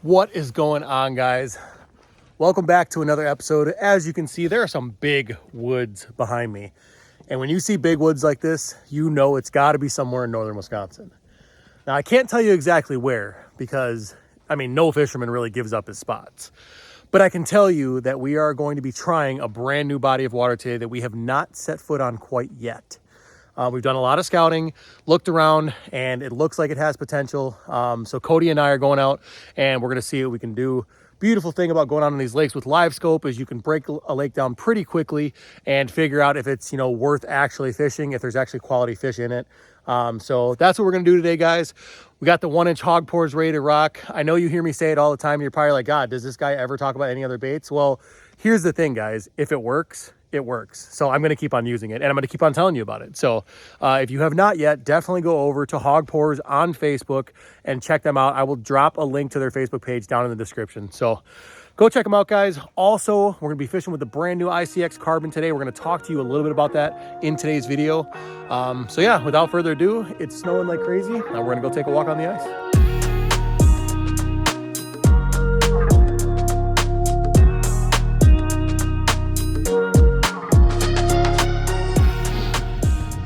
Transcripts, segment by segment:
What is going on, guys? Welcome back to another episode. As you can see, there are some big woods behind me. And when you see big woods like this, you know it's got to be somewhere in northern Wisconsin. Now, I can't tell you exactly where because, no fisherman really gives up his spots. But I can tell you that we are going to be trying a brand new body of water today that we have not set foot on quite yet. We've done a lot of scouting, looked around, and it looks like it has potential. So Cody and I are going out and we're going to see what we can do. Beautiful thing about going out on these lakes with Livescope is you can break a lake down pretty quickly and figure out if it's, worth actually fishing, if there's actually quality fish in it. So that's what we're going to do today, guys. We got the 1-inch hog pours ready to rock. I know you hear me say it all the time. You're probably like, God, does this guy ever talk about any other baits? Well, here's the thing, guys. If it works, it works. So I'm going to keep on using it and I'm going to keep on telling you about it. So if you have not yet, definitely go over to Hog Pours on Facebook and check them out. I will drop a link to their Facebook page down in the description. So go check them out, guys. Also, we're going to be fishing with the brand new ICX Carbon today. We're going to talk to you a little bit about that in today's video. So yeah, without further ado, it's snowing like crazy. Now we're going to go take a walk on the ice.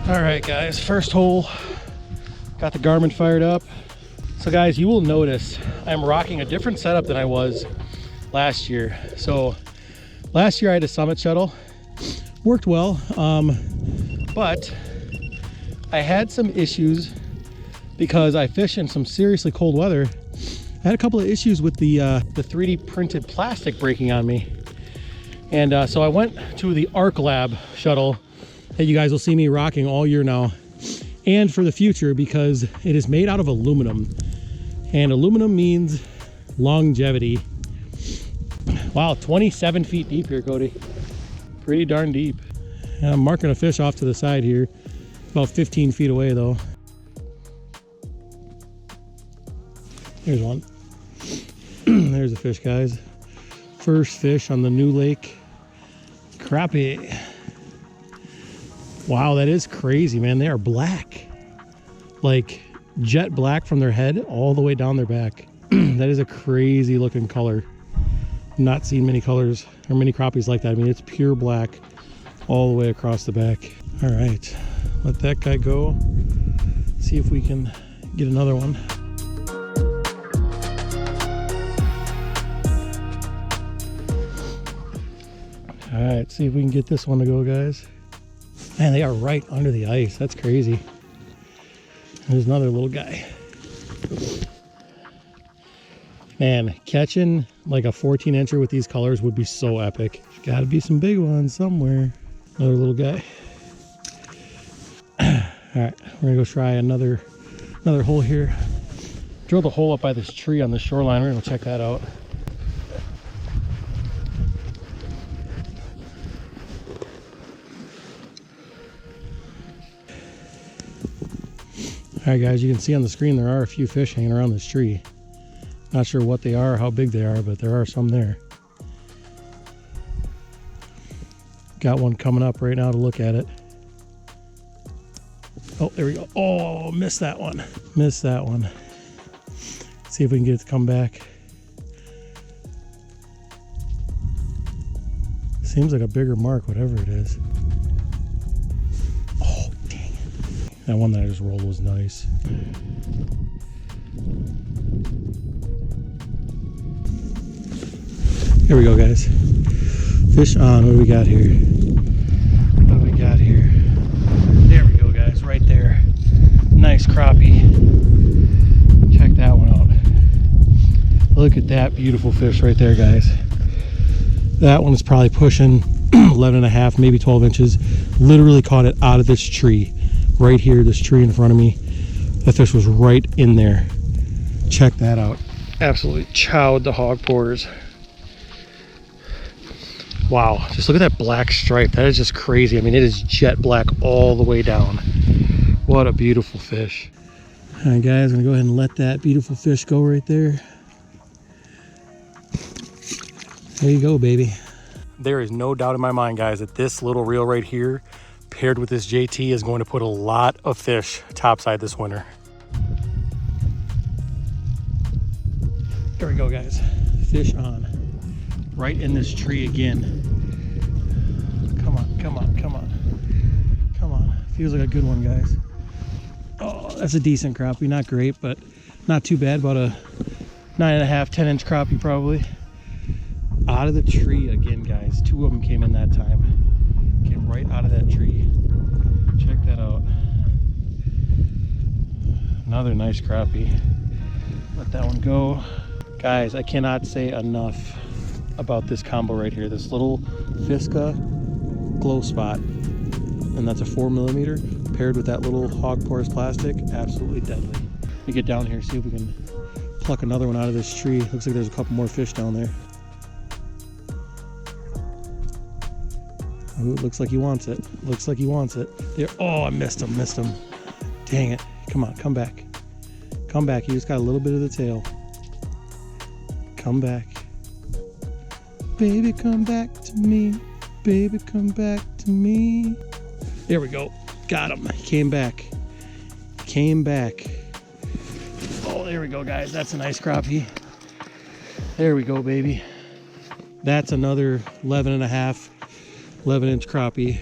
All right, guys, first hole, got the Garmin fired up. So guys, you will notice I'm rocking a different setup than I was last year. So last year I had a Summit Shuttle, worked well, but I had some issues because I fish in some seriously cold weather. I had a couple of issues with the 3D printed plastic breaking on me. And so I went to the Arc Lab shuttle that you guys will see me rocking all year now and for the future because it is made out of aluminum, and aluminum means longevity. Wow, 27 feet deep here, Cody. Pretty darn deep. And I'm marking a fish off to the side here, about 15 feet away though. There's one. There's a fish, guys. First fish on the new lake. Crappie. Wow, that is crazy, man. They are black, like jet black from their head all the way down their back. That is a crazy looking color. Not seen many colors or many crappies like that. It's pure black all the way across the back. All right, let that guy go. See if we can get another one. All right, see if we can get this one to go, guys. Man, they are right under the ice. That's crazy. There's another little guy. Man, catching like a 14-incher with these colors would be so epic. There's got to be some big ones somewhere. Another little guy. All right, we're gonna go try another hole here. Drilled a hole up by this tree on the shoreline. We're gonna check that out. All right, guys, you can see on the screen there are a few fish hanging around this tree. Not sure what they are or how big they are, but there are some there. Got one coming up right now to look at it. Oh, there we go. Oh, missed that one. Missed that one. See if we can get it to come back. Seems like a bigger mark, whatever it is. That one that I just rolled was nice. Here we go, guys. Fish on. What do we got here? What do we got here? There we go, guys. Right there. Nice crappie. Check that one out. Look at that beautiful fish right there, guys. That one is probably pushing 11 and a half, maybe 12 inches. Literally caught it out of this tree. Right here, this tree in front of me. That fish was right in there. Check that out. Absolutely chowed the hog pours. Wow, just look at that black stripe. That is just crazy. It is jet black all the way down. What a beautiful fish. All right, guys, I'm gonna go ahead and let that beautiful fish go right there. There you go, baby. There is no doubt in my mind, guys, that this little reel right here paired with this JT is going to put a lot of fish topside this winter. There we go, guys. Fish on. Right in this tree again. Come on, come on, come on. Come on. Feels like a good one, guys. Oh, that's a decent crappie. Not great, but not too bad. About a 9.5, 10-inch crappie probably. Out of the tree again, guys. 2 of them came in that time. Came right out of that tree. Check that out. Another nice crappie. Let that one go. Guys, I cannot say enough about this combo right here. This little Fisca glow spot. And that's a 4mm paired with that little hog porous plastic. Absolutely deadly. Let me get down here, see if we can pluck another one out of this tree. Looks like there's a couple more fish down there. Oh, it looks like he wants it. Looks like he wants it. There. Oh, I missed him, missed him. Dang it. Come on, come back. Come back. You just got a little bit of the tail. Come back. Baby, come back to me. Baby, come back to me. There we go. Got him. He came back. Came back. Oh, there we go, guys. That's a nice crappie. There we go, baby. That's another 11.5-11-inch crappie.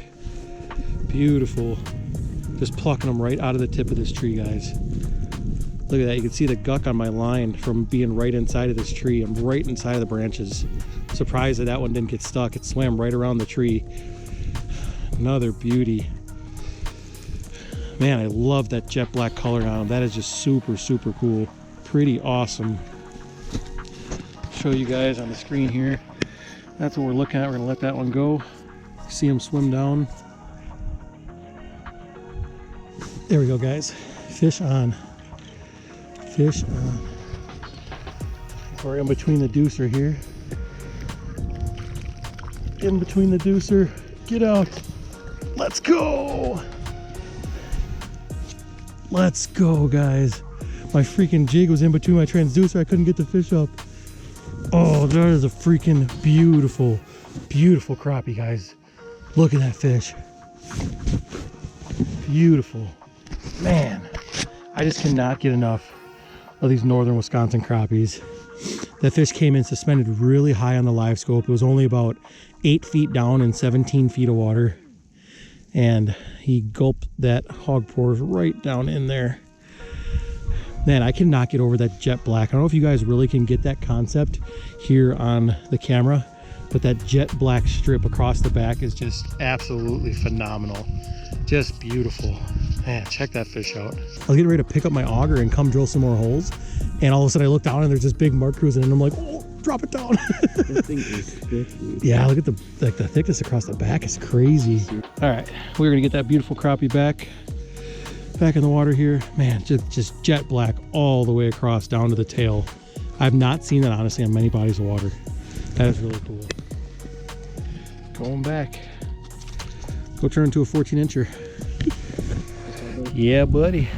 Beautiful. Just plucking them right out of the tip of this tree, guys. Look at that. You can see the guck on my line from being right inside of this tree. I'm right inside of the branches. Surprised that one didn't get stuck. It swam right around the tree. Another beauty. Man, I love that jet black color on them. That is just super, super cool. Pretty awesome. Show you guys on the screen here. That's what we're looking at. We're gonna let that one go. See him swim down. There we go, guys. Fish on. Fish on. We're in between the deucer here. In between the deucer. Get out. Let's go. Let's go, guys. My freaking jig was in between my transducer. I couldn't get the fish up. Oh, that is a freaking beautiful, beautiful crappie, guys. Look at that fish. Beautiful. Man, I just cannot get enough of these northern Wisconsin crappies. That fish came in suspended really high on the Livescope. It was only about 8 feet down in 17 feet of water. And he gulped that hog pores right down in there. Man, I cannot get over that jet black. I don't know if you guys really can get that concept here on the camera, but that jet black strip across the back is just absolutely phenomenal. Just beautiful. Man, check that fish out. I was getting ready to pick up my auger and come drill some more holes, and all of a sudden I look down and there's this big mark cruising, and I'm like, oh, drop it down. That thing is thick. Yeah, look at the thickness across the back is crazy. All right, we're gonna get that beautiful crappie back in the water here. Man, just jet black all the way across down to the tail. I've not seen that honestly on many bodies of water. That is really cool. Going back. Go turn into a 14-incher. Yeah, buddy.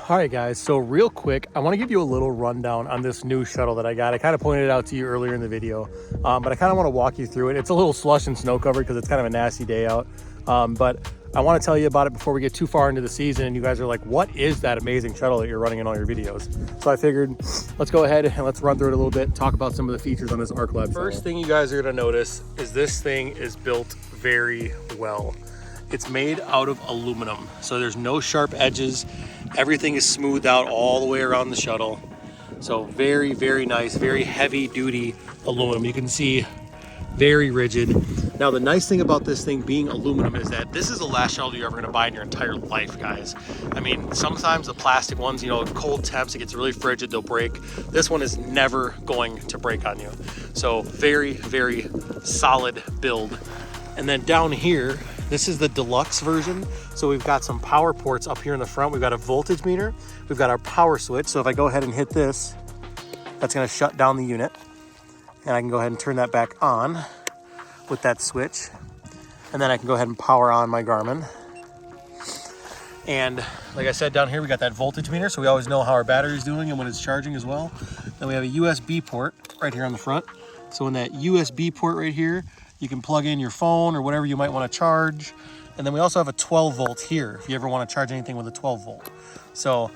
All right, guys, so real quick, I want to give you a little rundown on this new shuttle that I got. I kind of pointed it out to you earlier in the video, but I kind of want to walk you through it. It's a little slush and snow covered because it's kind of a nasty day out, but I want to tell you about it before we get too far into the season and you guys are like, what is that amazing shuttle that you're running in all your videos? So I figured, let's go ahead and let's run through it a little bit, talk about some of the features on this Arc Lab. First thing you guys are going to notice is this thing is built very well. It's made out of aluminum, so there's no sharp edges. Everything is smoothed out all the way around the shuttle. So very, very nice, very heavy duty aluminum. You can see very rigid. Now the nice thing about this thing being aluminum is that this is the last shuttle you're ever gonna buy in your entire life, guys. I mean, sometimes the plastic ones, you know, cold temps, it gets really frigid, they'll break. This one is never going to break on you. So very, very solid build. And then down here, this is the deluxe version. So we've got some power ports up here in the front. We've got a voltage meter. We've got our power switch. So if I go ahead and hit this, that's gonna shut down the unit. And I can go ahead and turn that back on with that switch. And then I can go ahead and power on my Garmin. And like I said, down here, we got that voltage meter. So we always know how our battery is doing and when it's charging as well. Then we have a USB port right here on the front. So in that USB port right here, you can plug in your phone or whatever you might want to charge. And then we also have a 12 volt here if you ever want to charge anything with a 12 volt. So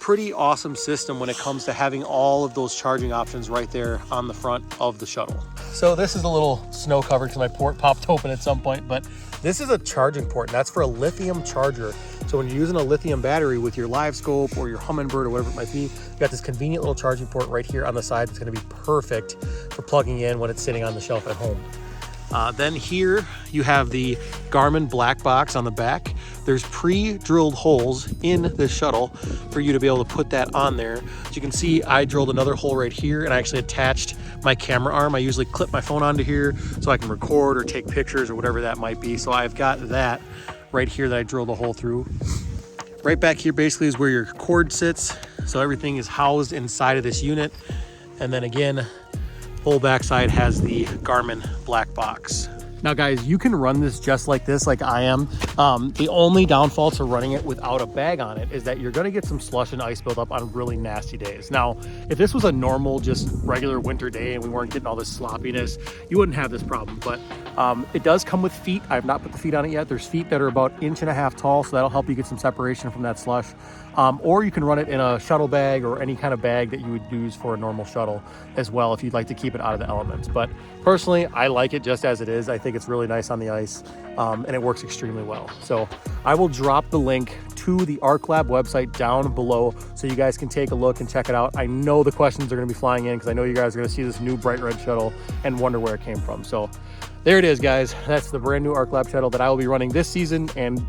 pretty awesome system when it comes to having all of those charging options right there on the front of the shuttle. So this is a little snow covered because my port popped open at some point, but this is a charging port, and that's for a lithium charger. So when you're using a lithium battery with your Livescope or your Humminbird or whatever it might be, you got this convenient little charging port right here on the side that's going to be perfect for plugging in when it's sitting on the shelf at home. Then here you have the Garmin black box on the back. There's pre-drilled holes in this shuttle for you to be able to put that on there. As you can see, I drilled another hole right here and I actually attached my camera arm. I usually clip my phone onto here so I can record or take pictures or whatever that might be. So I've got that right here that I drilled a hole through. Right back here basically is where your cord sits. So everything is housed inside of this unit. And then again, whole backside has the Garmin black box. Now guys, you can run this just like this, like I am. The only downfall to running it without a bag on it is that you're gonna get some slush and ice buildup on really nasty days. Now, if this was a normal, just regular winter day and we weren't getting all this sloppiness, you wouldn't have this problem. But it does come with feet. I have not put the feet on it yet. There's feet that are about 1.5 inches tall, so that'll help you get some separation from that slush. Or you can run it in a shuttle bag or any kind of bag that you would use for a normal shuttle as well if you'd like to keep it out of the elements. But personally, I like it just as it is. I think it's really nice on the ice and it works extremely well. So I will drop the link to the ArcLab website down below so you guys can take a look and check it out. I know the questions are going to be flying in because I know you guys are going to see this new bright red shuttle and wonder where it came from. So there it is, guys. That's the brand new ArcLab shuttle that I will be running this season, and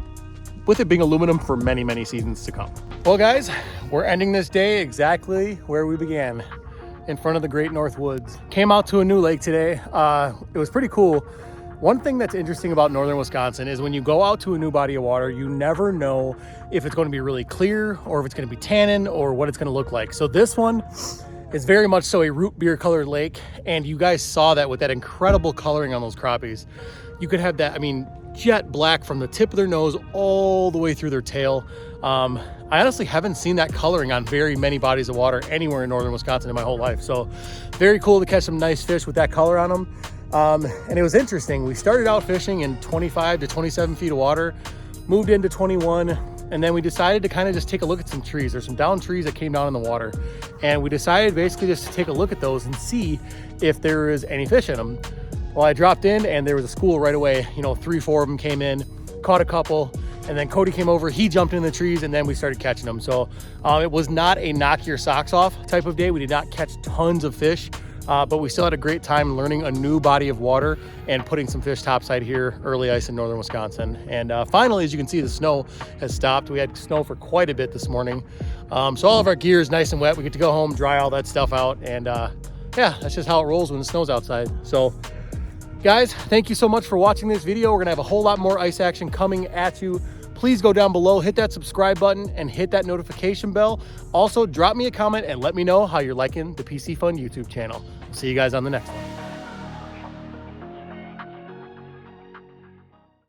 with it being aluminum for many, many seasons to come. Well guys, we're ending this day exactly where we began, in front of the Great North Woods. Came out to a new lake today. It was pretty cool. One thing that's interesting about northern Wisconsin is when you go out to a new body of water, you never know if it's going to be really clear or if it's going to be tannin or what it's going to look like. So this one is very much so a root beer colored lake, and you guys saw that with that incredible coloring on those crappies. You could have that, I mean, jet black from the tip of their nose all the way through their tail. I honestly haven't seen that coloring on very many bodies of water anywhere in northern Wisconsin in my whole life. So very cool to catch some nice fish with that color on them. And it was interesting. We started out fishing in 25 to 27 feet of water, moved into 21, and then we decided to kind of just take a look at some trees. There's some downed trees that came down in the water. And we decided basically just to take a look at those and see if there is any fish in them. Well, I dropped in and there was a school right away. You know, 3-4 of them came in, caught a couple, and then Cody came over, he jumped in the trees, and then we started catching them. So it was not a knock your socks off type of day. We did not catch tons of fish, but we still had a great time learning a new body of water and putting some fish topside here, early ice in northern Wisconsin. And finally, as you can see, the snow has stopped. We had snow for quite a bit this morning. So all of our gear is nice and wet. We get to go home, dry all that stuff out, and yeah, that's just how it rolls when the snow's outside. So guys, thank you so much for watching this video. We're gonna have a whole lot more ice action coming at you. Please go down below, hit that subscribe button and hit that notification bell. Also, drop me a comment and let me know how you're liking the Piscifun YouTube channel. See you guys on the next one.